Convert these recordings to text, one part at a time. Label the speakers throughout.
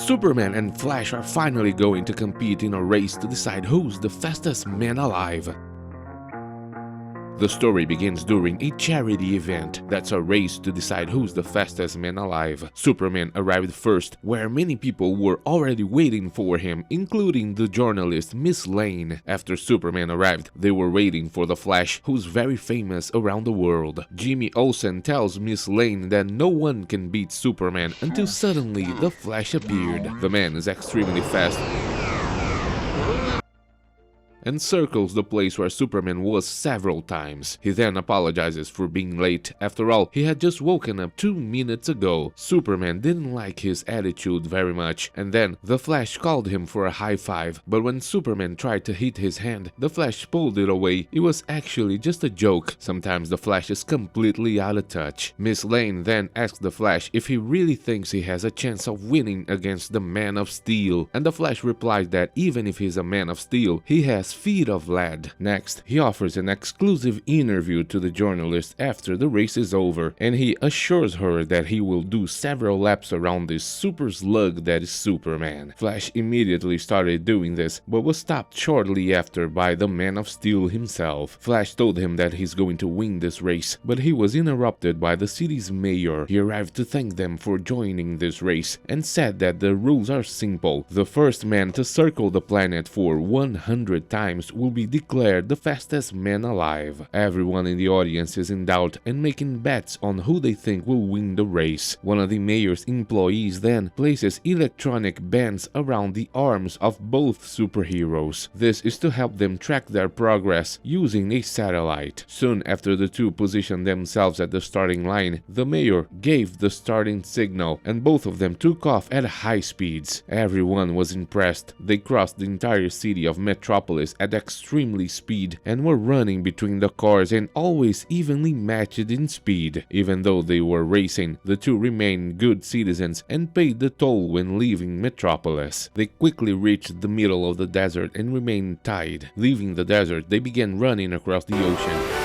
Speaker 1: Superman and Flash are finally going to compete in a race to decide who's the fastest man alive. The story begins during a charity event that's a race to decide who's the fastest man alive. Superman arrived first, where many people were already waiting for him, including the journalist Miss Lane. After Superman arrived, they were waiting for the Flash, who's very famous around the world. Jimmy Olsen tells Miss Lane that no one can beat Superman until suddenly the Flash appeared. The man is extremely fast and circles the place where Superman was several times. He then apologizes for being late. After all, he had just woken up 2 minutes ago. Superman didn't like his attitude very much, and then the Flash called him for a high five, but when Superman tried to hit his hand, the Flash pulled it away. It was actually just a joke. Sometimes the Flash is completely out of touch. Miss Lane then asks the Flash if he really thinks he has a chance of winning against the Man of Steel, and the Flash replies that even if he's a Man of Steel, he has feet of lead. Next, he offers an exclusive interview to the journalist after the race is over, and he assures her that he will do several laps around this super slug that is Superman. Flash immediately started doing this, but was stopped shortly after by the Man of Steel himself. Flash told him that he's going to win this race, but he was interrupted by the city's mayor. He arrived to thank them for joining this race and said that the rules are simple. The first man to circle the planet for 100 times will be declared the fastest man alive. Everyone in the audience is in doubt and making bets on who they think will win the race. One of the mayor's employees then places electronic bands around the arms of both superheroes. This is to help them track their progress using a satellite. Soon after the two positioned themselves at the starting line, the mayor gave the starting signal and both of them took off at high speeds. Everyone was impressed. They crossed the entire city of Metropolis at extremely speed and were running between the cars and always evenly matched in speed. Even though they were racing, the two remained good citizens and paid the toll when leaving Metropolis. They quickly reached the middle of the desert and remained tied. Leaving the desert, they began running across the ocean.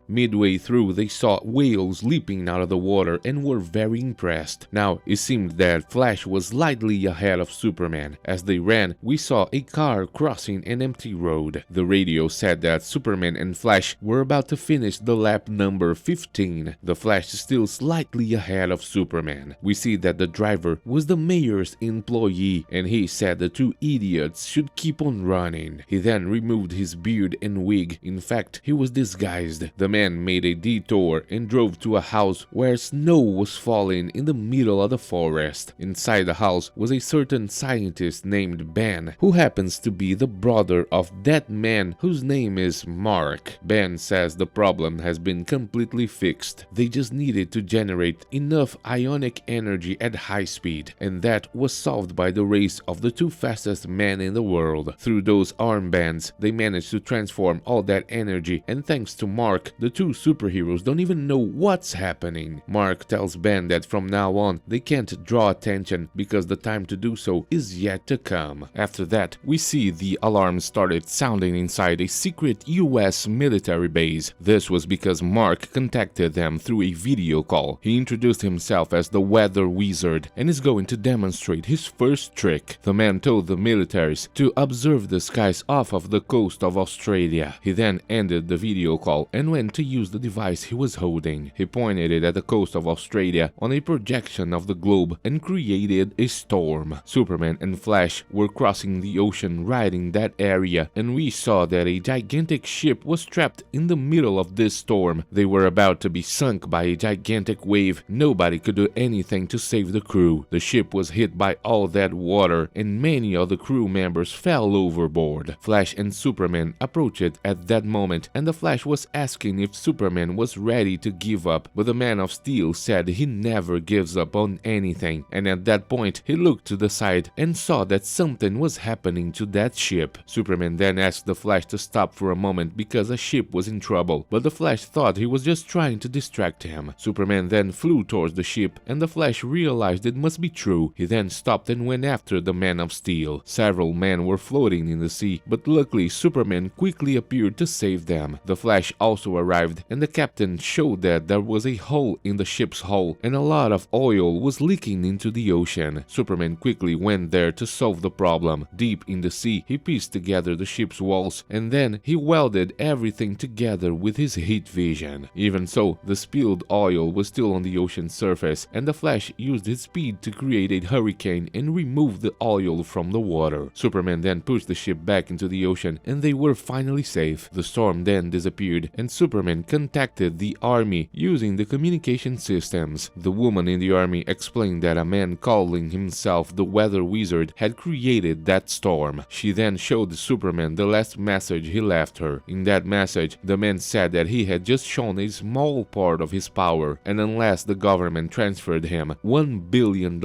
Speaker 1: Midway through, they saw whales leaping out of the water and were very impressed. Now, it seemed that Flash was slightly ahead of Superman. As they ran, we saw a car crossing an empty road. The radio said that Superman and Flash were about to finish the lap number 15. The Flash is still slightly ahead of Superman. We see that the driver was the mayor's employee, and he said the two idiots should keep on running. He then removed his beard and wig. In fact, he was disguised. The man made a detour and drove to a house where snow was falling in the middle of the forest. Inside the house was a certain scientist named Ben, who happens to be the brother of that man whose name is Mark. Ben says the problem has been completely fixed. They just needed to generate enough ionic energy at high speed, and that was solved by the race of the two fastest men in the world. Through those armbands, they managed to transform all that energy, and thanks to Mark, the two superheroes don't even know what's happening. Mark tells Ben that from now on, they can't draw attention because the time to do so is yet to come. After that, we see the alarms started sounding inside a secret US military base. This was because Mark contacted them through a video call. He introduced himself as the Weather Wizard and is going to demonstrate his first trick. The man told the militaries to observe the skies off of the coast of Australia. He then ended the video call and went to use the device he was holding. He pointed it at the coast of Australia on a projection of the globe and created a storm. Superman and Flash were crossing the ocean riding that area, and we saw that a gigantic ship was trapped in the middle of this storm. They were about to be sunk by a gigantic wave. Nobody could do anything to save the crew. The ship was hit by all that water, and many of the crew members fell overboard. Flash and Superman approached it at that moment, and the Flash was asking if Superman was ready to give up, but the Man of Steel said he never gives up on anything, and at that point he looked to the side and saw that something was happening to that ship. Superman then asked the Flash to stop for a moment because a ship was in trouble, but the Flash thought he was just trying to distract him. Superman then flew towards the ship, and the Flash realized it must be true. He then stopped and went after the Man of Steel. Several men were floating in the sea, but luckily Superman quickly appeared to save them. The Flash also arrived arrived, and the captain showed that there was a hole in the ship's hull and a lot of oil was leaking into the ocean. Superman quickly went there to solve the problem. Deep in the sea, he pieced together the ship's walls and then he welded everything together with his heat vision. Even so, the spilled oil was still on the ocean's surface, and the Flash used his speed to create a hurricane and remove the oil from the water. Superman then pushed the ship back into the ocean and they were finally safe. The storm then disappeared and Superman contacted the army using the communication systems. The woman in the army explained that a man calling himself the Weather Wizard had created that storm. She then showed Superman the last message he left her. In that message, the man said that he had just shown a small part of his power, and unless the government transferred him $1 billion,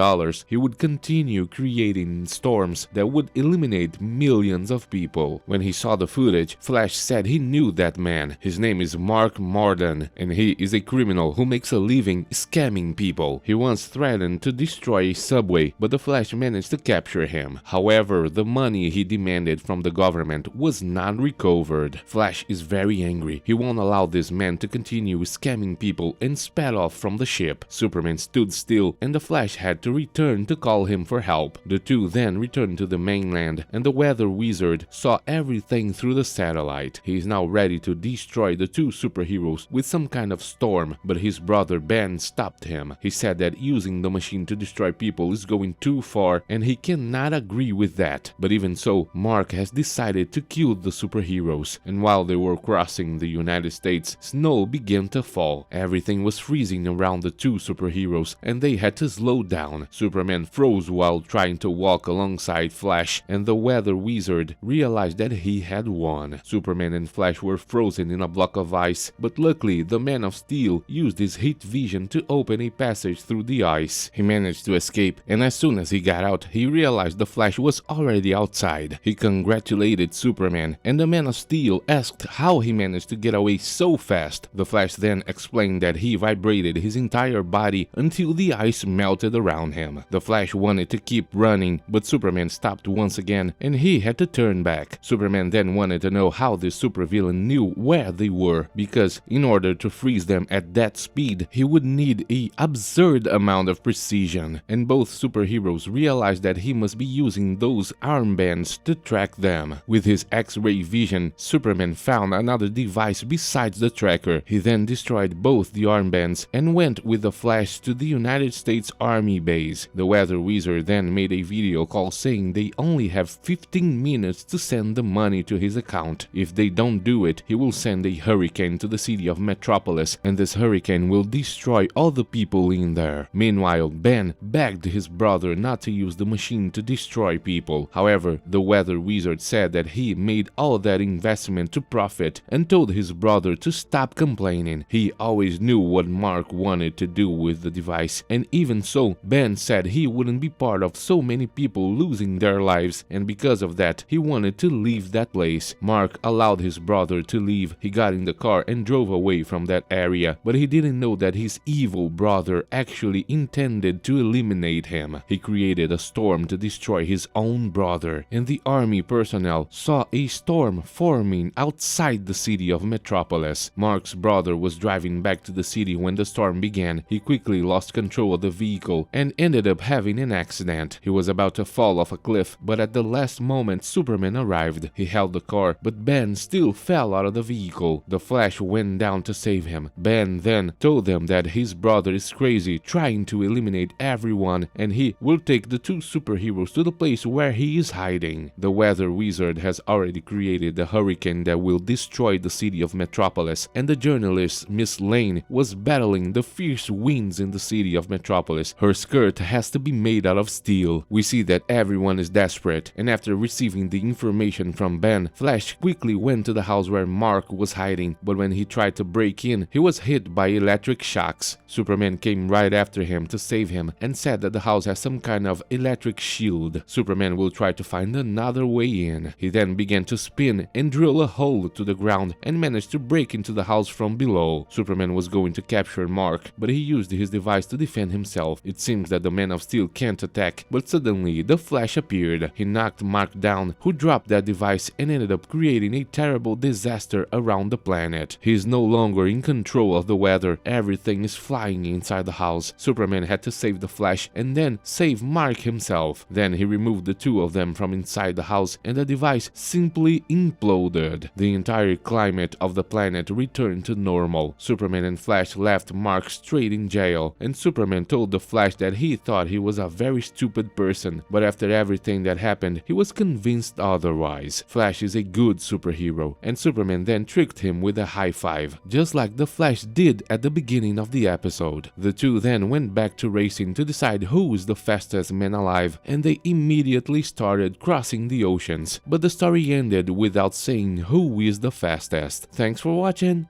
Speaker 1: he would continue creating storms that would eliminate millions of people. When he saw the footage, Flash said he knew that man. His name is Mark Morden, and he is a criminal who makes a living scamming people. He once threatened to destroy a subway, but the Flash managed to capture him. However, the money he demanded from the government was not recovered. Flash is very angry. He won't allow this man to continue scamming people and sped off from the ship. Superman stood still and the Flash had to return to call him for help. The two then returned to the mainland and the Weather Wizard saw everything through the satellite. He is now ready to destroy the two superheroes with some kind of storm, but his brother Ben stopped him. He said that using the machine to destroy people is going too far and he cannot agree with that. But even so, Mark has decided to kill the superheroes, and while they were crossing the United States, snow began to fall. Everything was freezing around the two superheroes and they had to slow down. Superman froze while trying to walk alongside Flash, and the Weather Wizard realized that he had won. Superman and Flash were frozen in a block of ice, but luckily the Man of Steel used his heat vision to open a passage through the ice. He managed to escape, and as soon as he got out, he realized the Flash was already outside. He congratulated Superman, and the Man of Steel asked how he managed to get away so fast. The Flash then explained that he vibrated his entire body until the ice melted around him. The Flash wanted to keep running, but Superman stopped once again and he had to turn back. Superman then wanted to know how this supervillain knew where they were, because in order to freeze them at that speed, he would need an absurd amount of precision, and both superheroes realized that he must be using those armbands to track them. With his X-ray vision, Superman found another device besides the tracker. He then destroyed both the armbands and went with the Flash to the United States Army base. The Weather Wizard then made a video call saying they only have 15 minutes to send the money to his account. If they don't do it, he will send a hurricane to the city of Metropolis, and this hurricane will destroy all the people in there. Meanwhile, Ben begged his brother not to use the machine to destroy people. However, the Weather Wizard said that he made all that investment to profit and told his brother to stop complaining. He always knew what Mark wanted to do with the device, and even so, Ben said he wouldn't be part of so many people losing their lives, and because of that, he wanted to leave that place. Mark allowed his brother to leave. He got in the car and drove away from that area, but he didn't know that his evil brother actually intended to eliminate him. He created a storm to destroy his own brother, and the army personnel saw a storm forming outside the city of Metropolis. Mark's brother was driving back to the city when the storm began. He quickly lost control of the vehicle and ended up having an accident. He was about to fall off a cliff, but at the last moment Superman arrived. He held the car, but Ben still fell out of the vehicle. The Flash went down to save him. Ben then told them that his brother is crazy, trying to eliminate everyone, and he will take the two superheroes to the place where he is hiding. The Weather Wizard has already created the hurricane that will destroy the city of Metropolis, and the journalist Miss Lane was battling the fierce winds in the city of Metropolis. Her skirt has to be made out of steel. We see that everyone is desperate, and after receiving the information from Ben, Flash quickly went to the house where Mark was hiding, but when he tried to break in, he was hit by electric shocks. Superman came right after him to save him and said that the house has some kind of electric shield. Superman will try to find another way in. He then began to spin and drill a hole to the ground and managed to break into the house from below. Superman was going to capture Mark, but he used his device to defend himself. It seems that the Man of Steel can't attack, but suddenly the Flash appeared. He knocked Mark down, who dropped that device and ended up creating a terrible disaster around the planet. planet. He is no longer in control of the weather. Everything is flying inside the house. Superman had to save the Flash and then save Mark himself. Then he removed the two of them from inside the house and the device simply imploded. The entire climate of the planet returned to normal. Superman and Flash left Mark straight in jail, and Superman told the Flash that he thought he was a very stupid person, but after everything that happened, he was convinced otherwise. Flash is a good superhero, and Superman then tricked him with a high five, just like the Flash did at the beginning of the episode. The two then went back to racing to decide who is the fastest man alive, and they immediately started crossing the oceans. But the story ended without saying who is the fastest. Thanks for watching!